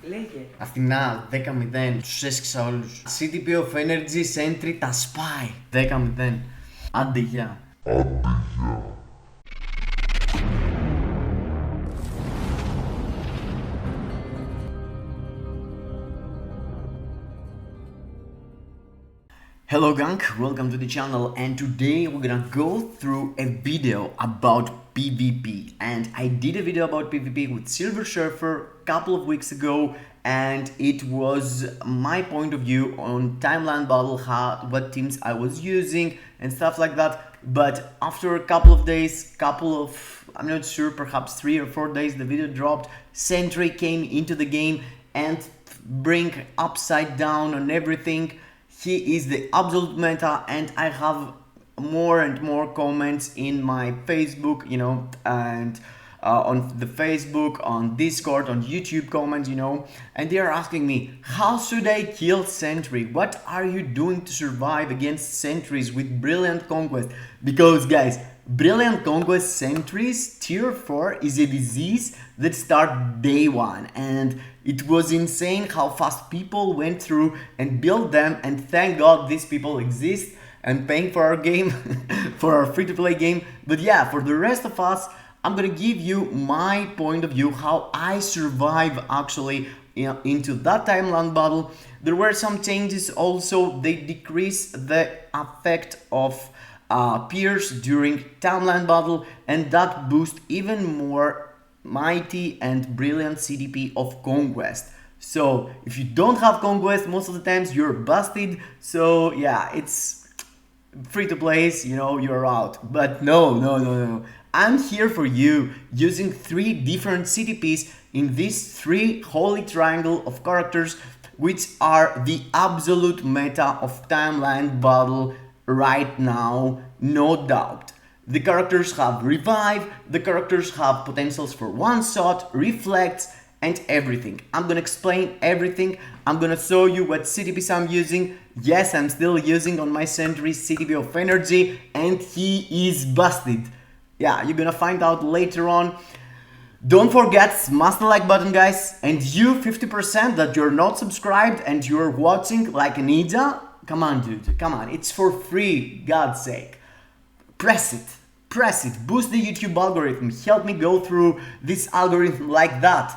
Λέγε. Αθηνά, 10-0. Τους έσχισα όλους. CTP of Energy, Sentry, τα σπάει. 10-0. Άντε γεια. Hello gang, welcome to the channel, and today we're gonna go through a video about PvP. And I did a video about PvP with Silver Surfer a couple of weeks ago, and it was my point of view on timeline battle, what teams I was using and stuff like that. But after a couple of days, I'm not sure, perhaps 3 or 4 days, the video dropped. Sentry came into the game and bring upside down on everything. He is the absolute meta, and I have more and more comments in my Facebook, and on the Facebook, on Discord, on YouTube comments, and they are asking me, how should I kill Sentry? What are you doing to survive against sentries with Brilliant Conquest? Because guys, Brilliant Conquest sentries tier 4 is a disease that started day 1, and it was insane how fast people went through and built them, and thank God these people exist and paying for our game, for our free-to-play game. But yeah, for the rest of us, I'm gonna give you my point of view, how I survive actually into that timeline battle. There were some changes also. They decreased the effect of peers during timeline battle, and that boosts even more mighty and brilliant CTP of Conquest. So if you don't have Conquest, most of the times you're busted. So yeah, it's free to play, you're out. But no. I'm here for you using 3 different CTPs in this 3 holy triangle of characters, which are the absolute meta of timeline battle right now, no doubt. The characters have revive, the characters have potentials for one-shot, reflects, and everything. I'm gonna explain everything. I'm gonna show you what CTPs I'm using. Yes, I'm still using on my Sentry CTP of Energy, and he is busted. Yeah, you're gonna find out later on. Don't forget, smash the like button, guys. And you 50% that you're not subscribed and you're watching like a ninja, come on, dude, come on. It's for free, God's sake. Press it, boost the YouTube algorithm, help me go through this algorithm like that.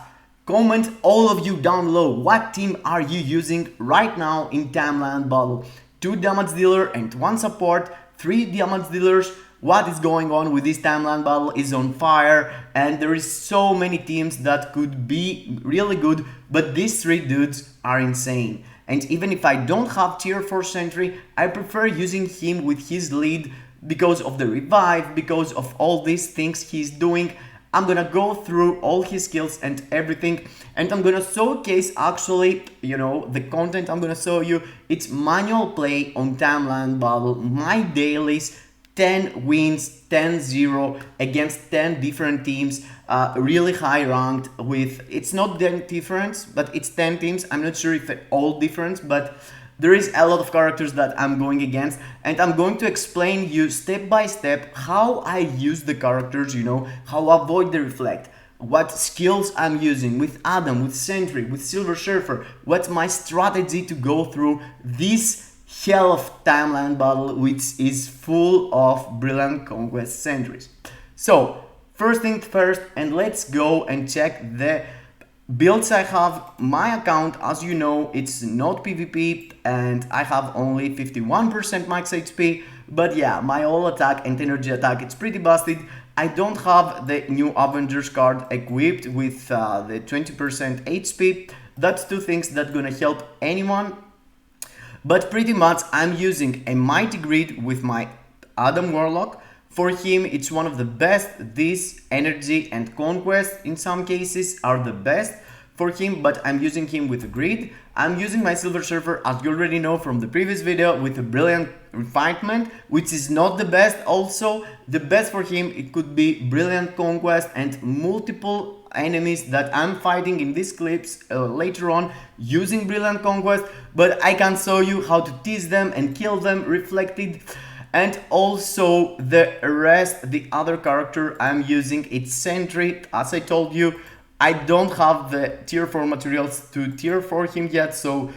Comment all of you down below, what team are you using right now in timeline battle? 2 damage dealer and 1 support, 3 damage dealers. What is going on with this timeline battle is on fire, and there is so many teams that could be really good, but these 3 dudes are insane. And even if I don't have tier 4 Sentry, I prefer using him with his lead because of the revive, because of all these things he's doing. I'm gonna go through all his skills and everything, and I'm gonna showcase actually, the content I'm gonna show you. It's manual play on timeline battle, my dailies, 10 wins, 10-0 against 10 different teams, really high ranked with, it's not 10 difference, but it's 10 teams. I'm not sure if they're all different, but there is a lot of characters that I'm going against, and I'm going to explain you step by step how I use the characters, how I avoid the reflect, what skills I'm using with Adam, with Sentry, with Silver Surfer, what's my strategy to go through this hell of timeline battle, which is full of Brilliant Conquest sentries. So first thing first, and let's go and check the builds I have. My account, as you know, it's not PvP, and I have only 51% max HP, but yeah, my all attack and energy attack, it's pretty busted. I don't have the new Avengers card equipped with the 20% HP. That's 2 things that gonna help anyone. But pretty much I'm using a mighty grid with my Adam Warlock. For him, it's one of the best. This energy and conquest in some cases are the best for him, but I'm using him with a grid. I'm using my Silver Surfer, as you already know from the previous video, with a brilliant refinement, which is not the best. Also, the best for him, it could be brilliant conquest and multiple enemies that I'm fighting in these clips later on using brilliant conquest, but I can show you how to tease them and kill them reflected. And also the rest, the other character I'm using, it's Sentry. As I told you, I don't have the tier 4 materials to tier 4 him yet, so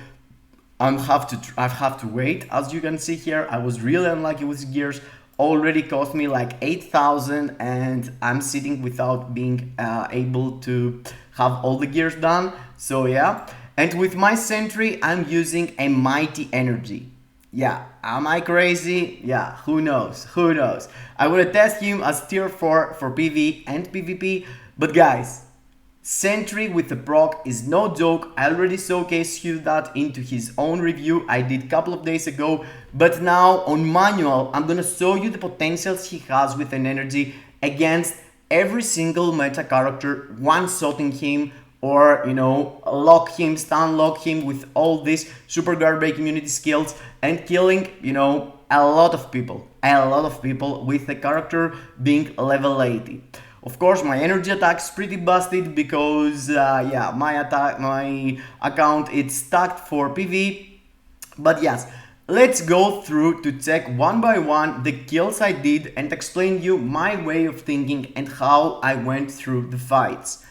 I have to wait. As you can see here, I was really unlucky with gears. Already cost me like 8,000 and I'm sitting without being able to have all the gears done. So yeah, and with my Sentry, I'm using a mighty energy. Yeah, am I crazy? Yeah, who knows? Who knows? I would test him as tier 4 for PV and PvP, but guys, Sentry with the proc is no joke. I already showcased you that into his own review I did a couple of days ago, but now on manual I'm gonna show you the potentials he has with an energy against every single meta character, one-shotting him or, you know, lock him, stun lock him with all these super guard break immunity skills and killing, you know, a lot of people with the character being level 80. Of course, my energy attack is pretty busted because, yeah, my account is stacked for PV. But yes, let's go through to check one by one the kills I did and explain you my way of thinking and how I went through the fights.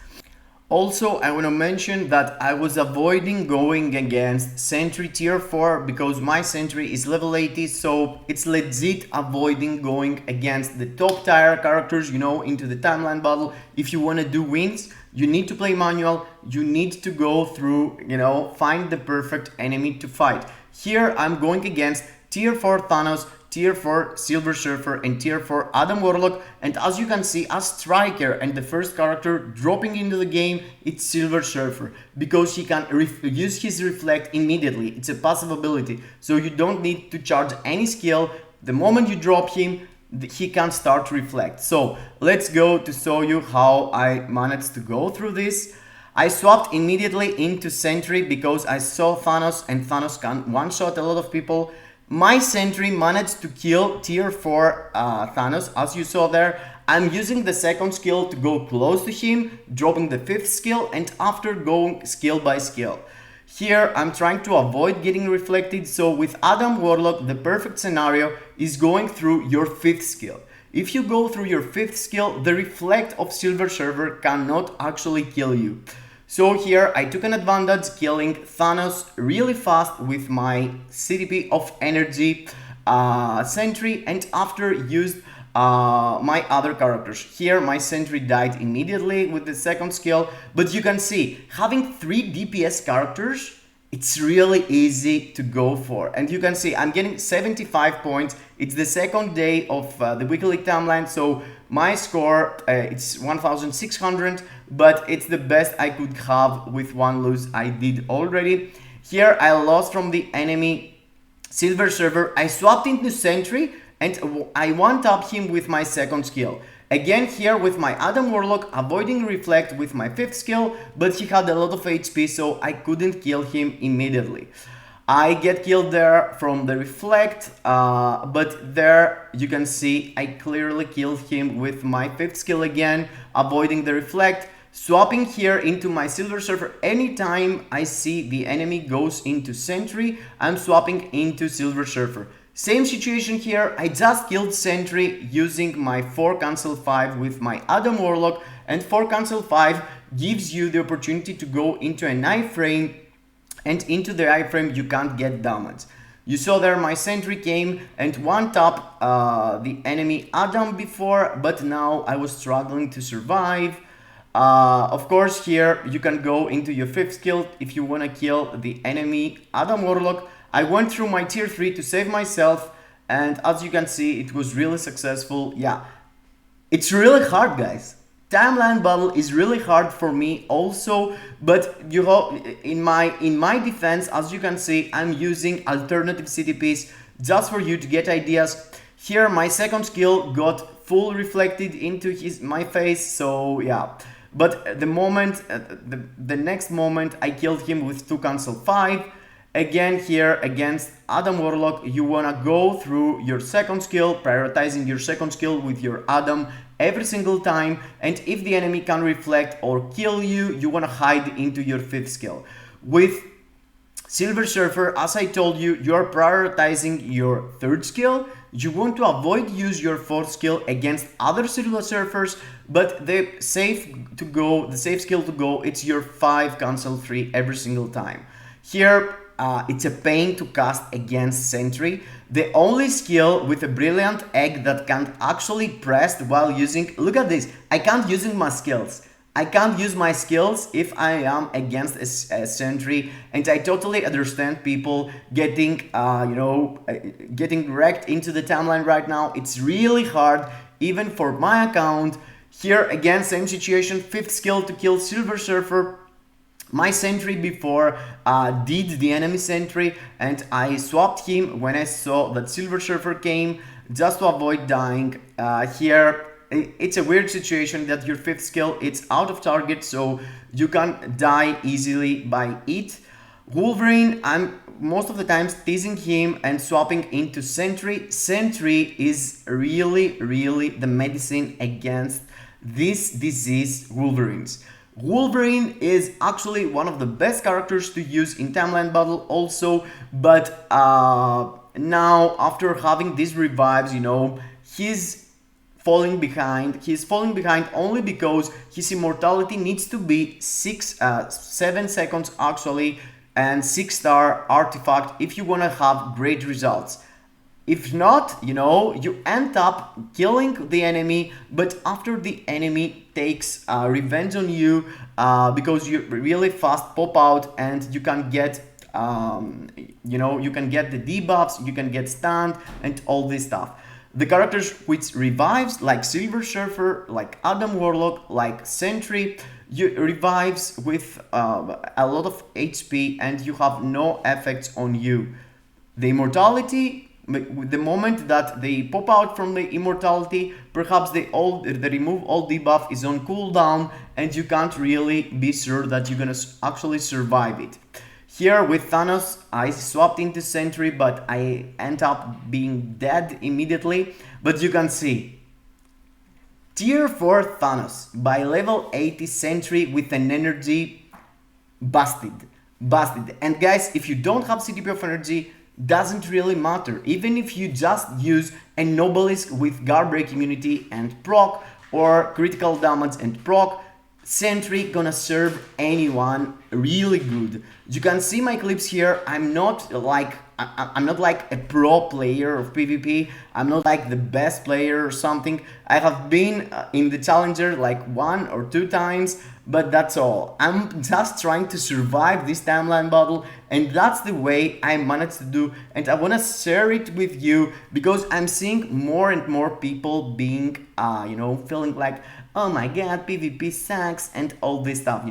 Also, I want to mention that I was avoiding going against Sentry tier 4 because my Sentry is level 80, so it's legit avoiding going against the top tier characters, you know, into the timeline battle. If you want to do wins, you need to play manual, you need to go through, you know, find the perfect enemy to fight. Here I'm going against tier 4 Thanos, tier 4 Silver Surfer and tier 4 Adam Warlock, and as you can see, as striker and the first character dropping into the game, it's Silver Surfer because he can use his reflect immediately. It's a passive ability, so you don't need to charge any skill. The moment you drop him, he can start to reflect. So let's go to show you how I managed to go through this. I swapped immediately into Sentry because I saw Thanos and Thanos can one-shot a lot of people. My Sentry managed to kill tier 4 Thanos, as you saw there. I'm using the second skill to go close to him, dropping the 5th skill, and after going skill by skill. Here I'm trying to avoid getting reflected, so with Adam Warlock the perfect scenario is going through your 5th skill. If you go through your 5th skill, the reflect of Silver Surfer cannot actually kill you. So here I took an advantage killing Thanos really fast with my CTP of energy Sentry, and after used my other characters. Here my Sentry died immediately with the second skill, but you can see having 3 DPS characters, it's really easy to go for. And you can see I'm getting 75 points. It's the second day of the weekly timeline, so my score it's 1600, but it's the best I could have with one lose I did already. Here I lost from the enemy Silver Surfer. I swapped into Sentry and I one-tapped him with my second skill. Again here with my Adam Warlock, avoiding reflect with my 5th skill, but he had a lot of HP, so I couldn't kill him immediately. I get killed there from the reflect, but there you can see I clearly killed him with my 5th skill again, avoiding the reflect. Swapping here into my Silver Surfer. Anytime I see the enemy goes into Sentry, I'm swapping into Silver Surfer. Same situation here, I just killed Sentry using my 4 cancel 5 with my Adam Warlock, and 4 cancel 5 gives you the opportunity to go into an iframe, and into the iframe you can't get damage. You saw there my Sentry came and one-tap the enemy Adam before, but now I was struggling to survive. Of course here you can go into your 5th skill if you want to kill the enemy Adam Warlock. I went through my tier 3 to save myself, and as you can see it was really successful. Yeah, it's really hard, guys. Timeline battle is really hard for me also, but you know, in my defense, as you can see, I'm using alternative CTPs just for you to get ideas. Here my second skill got full reflected into my face, so yeah. But the moment, the next moment I killed him with 2 cancel 5. Again here against Adam Warlock, you wanna go through your second skill, prioritizing your second skill with your Adam every single time, and if the enemy can reflect or kill you, you wanna hide into your 5th skill. With Silver Surfer, as I told you, you're prioritizing your 3rd skill you want to avoid use your fourth skill against other Silver Surfers, but the safe skill to go, it's your 5 cancel 3 every single time. Here, it's a pain to cast against Sentry. The only skill with a brilliant egg that can't actually press while using, look at this, I can't using my skills. I can't use my skills if I am against a Sentry, and I totally understand people getting, getting wrecked into the timeline right now. It's really hard, even for my account. Here again, same situation, 5th skill to kill Silver Surfer. My Sentry before did the enemy Sentry, and I swapped him when I saw that Silver Surfer came just to avoid dying. Here it's a weird situation that your 5th skill, it's out of target, so you can die easily by it. Wolverine, I'm most of the times teasing him and swapping into Sentry. Sentry is really the medicine against this disease Wolverines. Wolverine is actually one of the best characters to use in timeline battle also, but now after having these revives, he's falling behind. He's falling behind only because his immortality needs to be 7 seconds actually, and 6-star artifact if you want to have great results. If not, you end up killing the enemy, but after the enemy takes revenge on you because you really fast pop out and you can get, you can get the debuffs, you can get stunned and all this stuff. The characters which revives, like Silver Surfer, like Adam Warlock, like Sentry, you revives with a lot of HP and you have no effects on you. The immortality, the moment that they pop out from the immortality, perhaps the remove all debuff is on cooldown and you can't really be sure that you're gonna actually survive it. Here with Thanos, I swapped into Sentry, but I end up being dead immediately. But you can see, Tier 4 Thanos by level 80 Sentry with an energy busted. And guys, if you don't have CTP of energy, doesn't really matter. Even if you just use a Nobelisk with guard break immunity and proc, or critical damage and proc, Sentry gonna serve anyone really good. You can see my clips here. I'm not like a pro player of PvP. I'm not like the best player or something. I have been in the challenger like 1 or 2 times, but that's all. I'm just trying to survive this timeline battle, and that's the way I managed to do, and I wanna share it with you because I'm seeing more and more people being feeling like, oh my god, PvP sucks and all this stuff,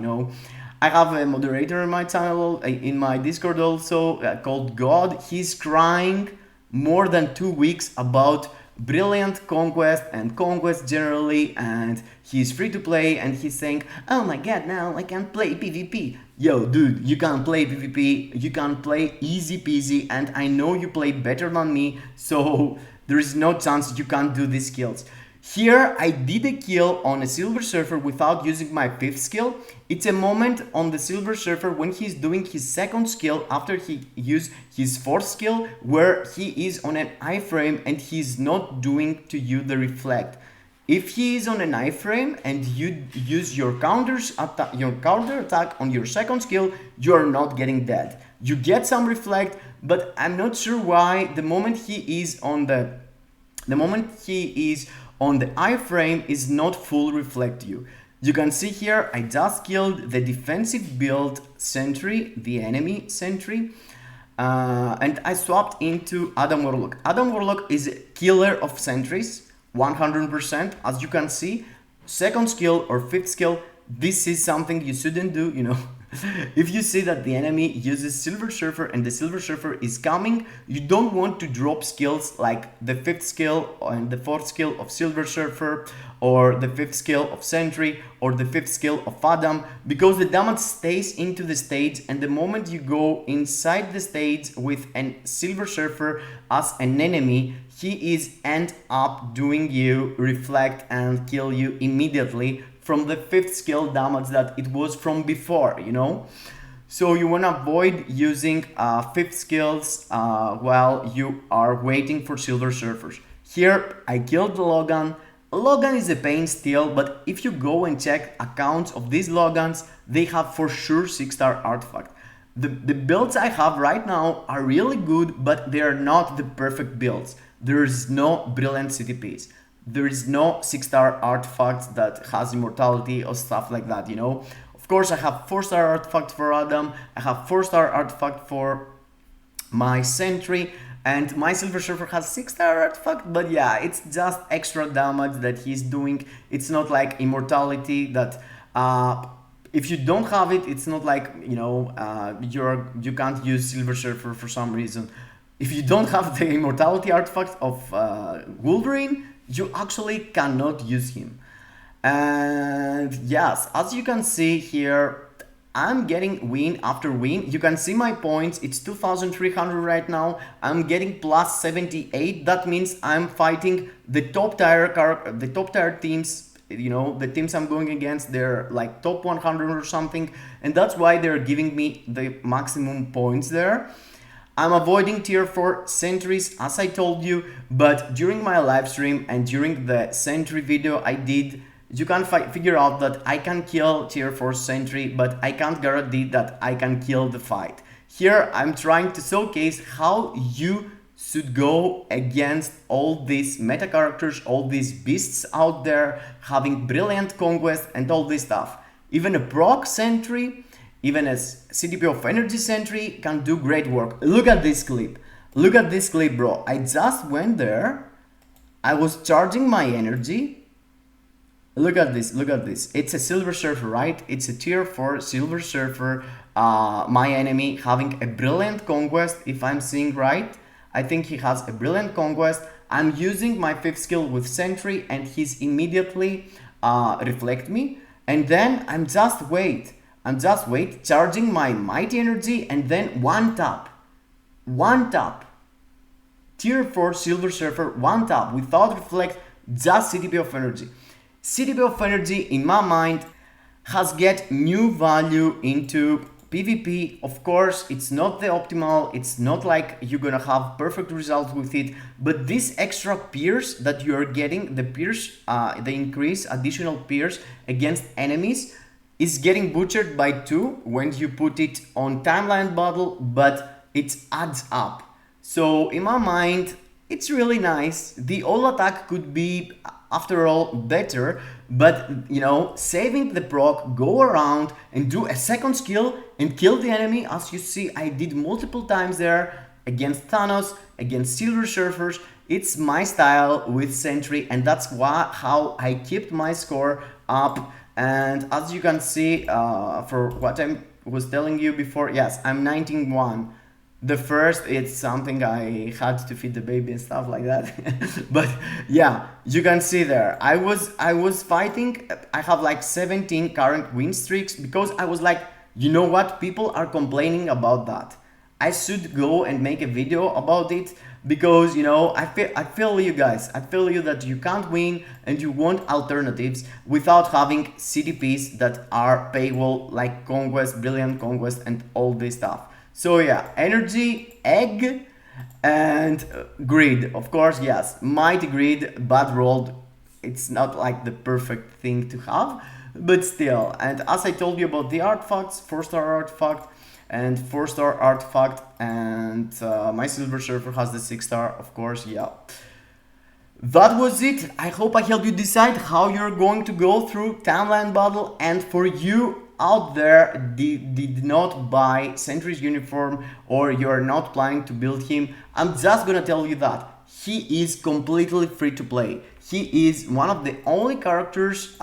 I have a moderator in my channel, in my Discord also, called God. He's crying more than 2 weeks about brilliant Conquest and Conquest generally, and he's free to play, and he's saying, oh my god, now I can't play PvP. Yo, dude, you can't play PvP, you can play easy peasy, and I know you play better than me, so there is no chance you can't do these skills. Here I did a kill on a Silver Surfer without using my 5th skill. It's a moment on the Silver Surfer when he's doing his 2nd skill after he used his 4th skill, where he is on an iframe and he's not doing to you the reflect. If he is on an iframe and you use your counter attack on your 2nd skill, you are not getting dead. You get some reflect, but I'm not sure why the moment he is on the iframe is not full reflect you. You can see here I just killed the defensive build Sentry, the enemy Sentry, and I swapped into Adam Warlock. Adam Warlock is a killer of sentries, 100%, as you can see. 2nd skill or 5th skill, this is something you shouldn't do, If you see that the enemy uses Silver Surfer and the Silver Surfer is coming, you don't want to drop skills like the 5th skill and the 4th skill of Silver Surfer, or the 5th skill of Sentry, or the 5th skill of Adam, because the damage stays into the stage, and the moment you go inside the stage with a Silver Surfer as an enemy, he is end up doing you reflect and kill you immediately from the 5th skill damage that it was from before, So you want to avoid using fifth skills while you are waiting for silver surfers. Here I killed Logan. Logan is a pain still, but if you go and check accounts of these Logans, they have for sure 6-star artifact. The builds I have right now are really good, but they are not the perfect builds. There is no brilliant CTPs. There is no 6-star artifacts that has immortality or stuff like that, you know. Of course, I have 4-star artifact for Adam. I have 4-star artifact for my Sentry. And my Silver Surfer has 6-star artifact, but yeah, it's just extra damage that he's doing. It's not like immortality that if you don't have it, it's not like, you know, you can't use Silver Surfer for some reason. If you don't have the immortality artifact of Wolverine, you actually cannot use him. And yes, as you can see here, I'm getting win after win. You can see my points. It's 2,300 right now. I'm getting plus 78. That means I'm fighting the top tier teams. You know, the teams I'm going against, they're like top 100 or something. And that's why they're giving me the maximum points there. I'm avoiding tier 4 sentries, as I told you. But during my live stream and during the sentry video I did, you can figure out that I can kill tier 4 sentry, but I can't guarantee that I can kill the fight. Here I'm trying to showcase how you should go against all these meta characters, all these beasts out there, having brilliant conquest and all this stuff. Even a proc sentry, even a CTP of energy sentry can do great work. Look at this clip. Look at this clip, bro. I just went there. I was charging my energy. Look at this, look at this. It's a Silver Surfer, right? It's a tier 4 Silver Surfer. My enemy having a brilliant conquest, if I'm seeing right. I think he has a brilliant conquest. I'm using my 5th skill with Sentry and he's immediately reflect me. And then I'm just wait, charging my mighty energy and then one tap. Tier 4 Silver Surfer, one tap without reflect, just CTP of energy. CTP of energy, in my mind, has get new value into PvP. Of course, it's not the optimal, it's not like you're gonna have perfect results with it, but this extra pierce that you're getting, the pierce, the increase additional pierce against enemies is getting butchered by 2 when you put it on timeline battle, but it adds up. So in my mind, it's really nice. The all attack could be, after all, better, but you know, saving the proc, go around and do a second skill and kill the enemy. As you see, I did multiple times there against Thanos, against Silver Surfers. It's my style with Sentry, and that's how I kept my score up. And as you can see, for what I was telling you before, yes, I'm 19-1. The first, it's something I had to feed the baby and stuff like that. But yeah, you can see there, I was fighting. I have like 17 current win streaks because I was like, you know what, people are complaining about that. I should go and make a video about it because, you know, I feel you guys. I feel you that you can't win and you want alternatives without having CTPs that are paywall like Conquest, Brilliant Conquest and all this stuff. So yeah, energy, egg, and grid. Of course, yes, mighty grid, bad rolled. It's not like the perfect thing to have, but still. And as I told you about the artifacts, 4-star artifact and 4-star artifact, and my Silver Surfer has the 6-star, of course, yeah. That was it. I hope I helped you decide how you're going to go through timeline battle, and for you out there did not buy Sentry's uniform or you're not planning to build him, I'm just gonna tell you that he is completely free to play. He is one of the only characters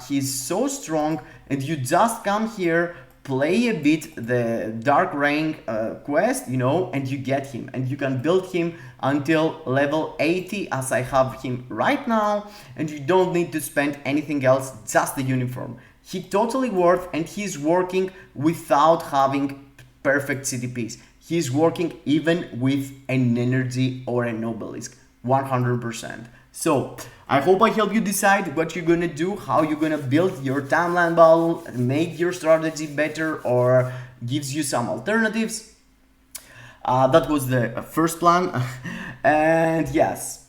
he's so strong, and you just come here, play a bit the Dark Reign quest, you know, and you get him, and you can build him until level 80 as I have him right now, and you don't need to spend anything else, just the uniform. He totally worth, and he's working without having perfect CTPs. He's working even with an energy or an obelisk, 100%. So I hope I help you decide what you're gonna do, how you're gonna build your timeline bubble, make your strategy better, or gives you some alternatives. That was the first plan. And yes,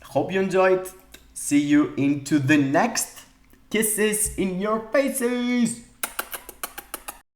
hope you enjoyed. See you into the next. Kisses in your faces.